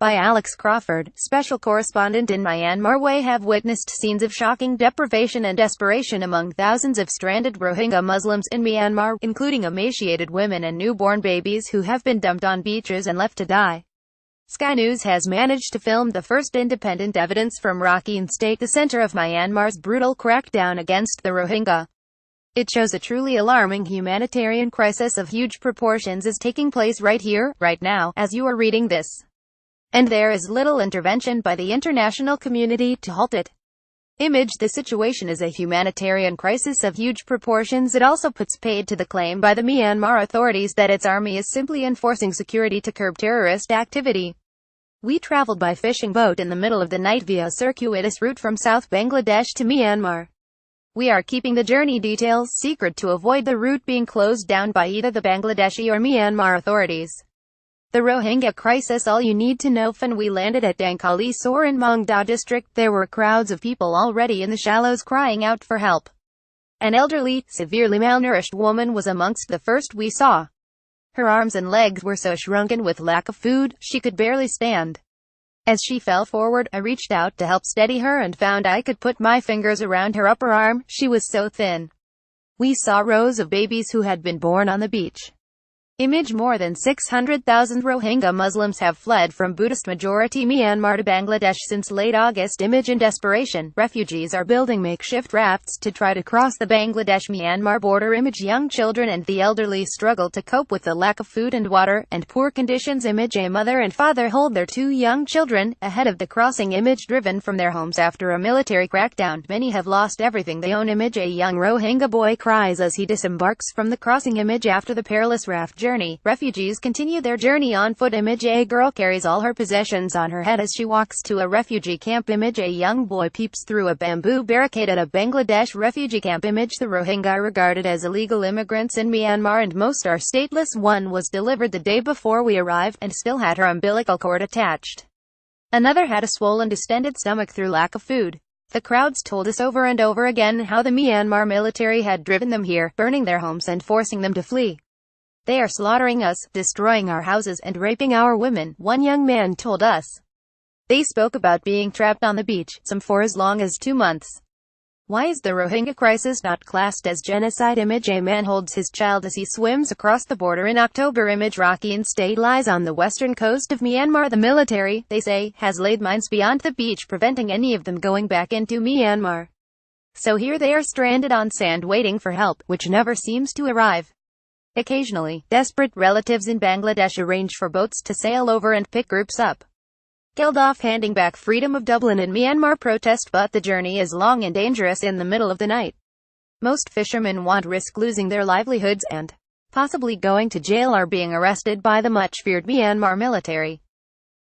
By Alex Crawford, special correspondent in MyanmarWe, have witnessed scenes of shocking deprivation and desperation among thousands of stranded Rohingya Muslims in Myanmar, including emaciated women and newborn babies who have been dumped on beaches and left to die. Sky News has managed to film the first independent evidence from Rakhine State, the center of Myanmar's brutal crackdown against the Rohingya. It shows a truly alarming humanitarian crisis of huge proportions is taking place right here, right now, as you are reading this. And there is little intervention by the international community to halt it. Image: the situation is a humanitarian crisis of huge proportions. It also puts paid to the claim by the Myanmar authorities that its army is simply enforcing security to curb terrorist activity. We traveled by fishing boat in the middle of the night via a circuitous route from South Bangladesh to Myanmar. We are keeping the journey details secret to avoid the route being closed down by either the Bangladeshi or Myanmar authorities. The Rohingya crisis: all you need to know. When we landed at Dankali Sor in Mongda district, there were crowds of people already in the shallows crying out for help. An elderly, severely malnourished woman was amongst the first we saw. Her arms and legs were so shrunken with lack of food, she could barely stand. As she fell forward, I reached out to help steady her and found I could put my fingers around her upper arm. She was so thin. We saw rows of babies who had been born on the beach. Image: more than 600,000 Rohingya Muslims have fled from Buddhist-majority Myanmar to Bangladesh since late August. Image: in desperation, refugees are building makeshift rafts to try to cross the Bangladesh-Myanmar border. Image: young children and the elderly struggle to cope with the lack of food and water, and poor conditions. Image: a mother and father hold their two young children ahead of the crossing. Image: driven from their homes after a military crackdown, many have lost everything they own. Image: a young Rohingya boy cries as he disembarks from the crossing. Image: after the perilous raft journey, refugees continue their journey on foot. Image: a girl carries all her possessions on her head as she walks to a refugee camp. Image: a young boy peeps through a bamboo barricade at a Bangladesh refugee camp. Image: the Rohingya are regarded as illegal immigrants in Myanmar and most are stateless. One was delivered the day before we arrived, and still had her umbilical cord attached. Another had a swollen, distended stomach through lack of food. The crowds told us over and over again how the Myanmar military had driven them here, burning their homes and forcing them to flee. They are slaughtering us, destroying our houses, and raping our women, one young man told us. They spoke about being trapped on the beach, some for as long as 2 months. Why is the Rohingya crisis not classed as genocide? Image: a man holds his child as he swims across the border in October. Image: Rakhine State lies on the western coast of Myanmar. The military, they say, has laid mines beyond the beach, preventing any of them going back into Myanmar. So here they are stranded on sand waiting for help, which never seems to arrive. Occasionally, desperate relatives in Bangladesh arrange for boats to sail over and pick groups up. Geldof handing back freedom of Dublin in Myanmar protest, but the journey is long and dangerous in the middle of the night. Most fishermen won't risk losing their livelihoods and possibly going to jail or being arrested by the much-feared Myanmar military.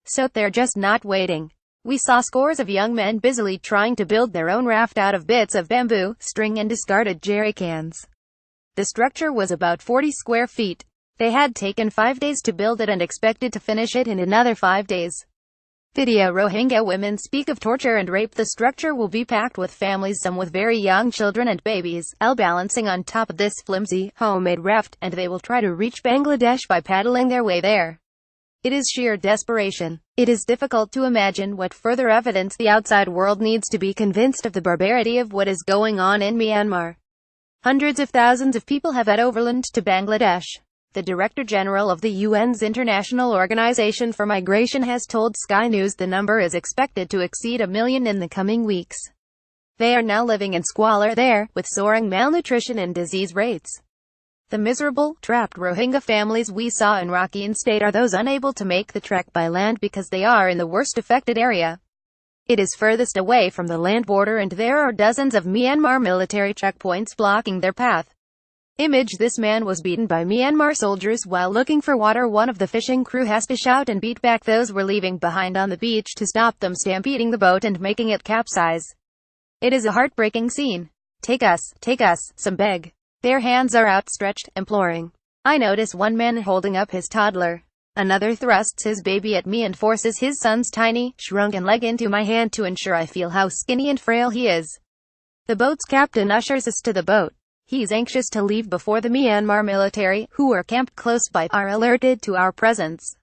So they're just not waiting. We saw scores of young men busily trying to build their own raft out of bits of bamboo, string and discarded jerry cans. The structure was about 40 square feet. They had taken 5 days to build it and expected to finish it in another 5 days. Video: Rohingya women speak of torture and rape. The structure will be packed with families, some with very young children and babies, all balancing on top of this flimsy, homemade raft, and they will try to reach Bangladesh by paddling their way there. It is sheer desperation. It is difficult to imagine what further evidence the outside world needs to be convinced of the barbarity of what is going on in Myanmar. Hundreds of thousands of people have headed overland to Bangladesh. The Director General of the UN's International Organization for Migration has told Sky News the number is expected to exceed 1 million in the coming weeks. They are now living in squalor there, with soaring malnutrition and disease rates. The miserable, trapped Rohingya families we saw in Rakhine State are those unable to make the trek by land because they are in the worst affected area. It is furthest away from the land border and there are dozens of Myanmar military checkpoints blocking their path. Image: this man was beaten by Myanmar soldiers while looking for water. One of the fishing crew has to shout and beat back those we're leaving behind on the beach to stop them stampeding the boat and making it capsize. It is a heartbreaking scene. Take us, some beg. Their hands are outstretched, imploring. I notice one man holding up his toddler. Another thrusts his baby at me and forces his son's tiny, shrunken leg into my hand to ensure I feel how skinny and frail he is. The boat's captain ushers us to the boat. He's anxious to leave before the Myanmar military, who are camped close by, are alerted to our presence.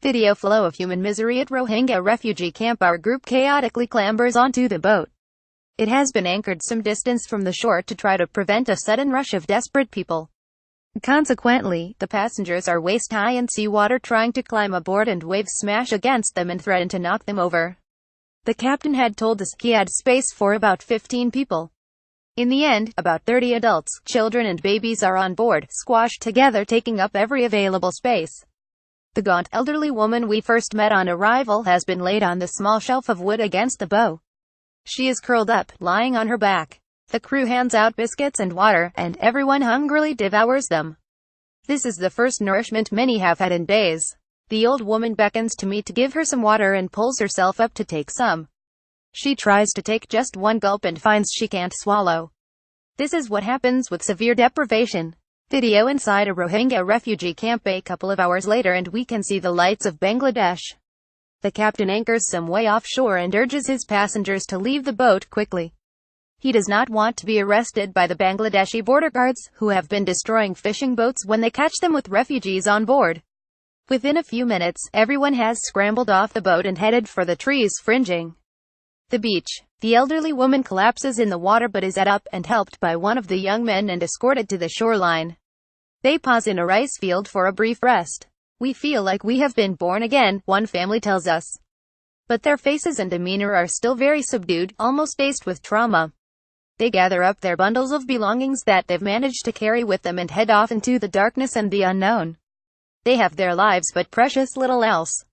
Video flow of human misery at Rohingya refugee camp. Our group chaotically clambers onto the boat. It has been anchored some distance from the shore to try to prevent a sudden rush of desperate people. Consequently, the passengers are waist-high in seawater trying to climb aboard, and waves smash against them and threaten to knock them over. The captain had told us he had space for about 15 people. In the end, about 30 adults, children and babies are on board, squashed together, taking up every available space. The gaunt, elderly woman we first met on arrival has been laid on the small shelf of wood against the bow. She is curled up, lying on her back. The crew hands out biscuits and water, and everyone hungrily devours them. This is the first nourishment many have had in days. The old woman beckons to me to give her some water and pulls herself up to take some. She tries to take just one gulp and finds she can't swallow. This is what happens with severe deprivation. Video inside a Rohingya refugee camp. A couple of hours later, and we can see the lights of Bangladesh. The captain anchors some way offshore and urges his passengers to leave the boat quickly. He does not want to be arrested by the Bangladeshi border guards, who have been destroying fishing boats when they catch them with refugees on board. Within a few minutes, everyone has scrambled off the boat and headed for the trees fringing the beach. The elderly woman collapses in the water but is up and helped by one of the young men and escorted to the shoreline. They pause in a rice field for a brief rest. We feel like we have been born again, one family tells us. But their faces and demeanor are still very subdued, almost dazed with trauma. They gather up their bundles of belongings that they've managed to carry with them and head off into the darkness and the unknown. They have their lives but precious little else.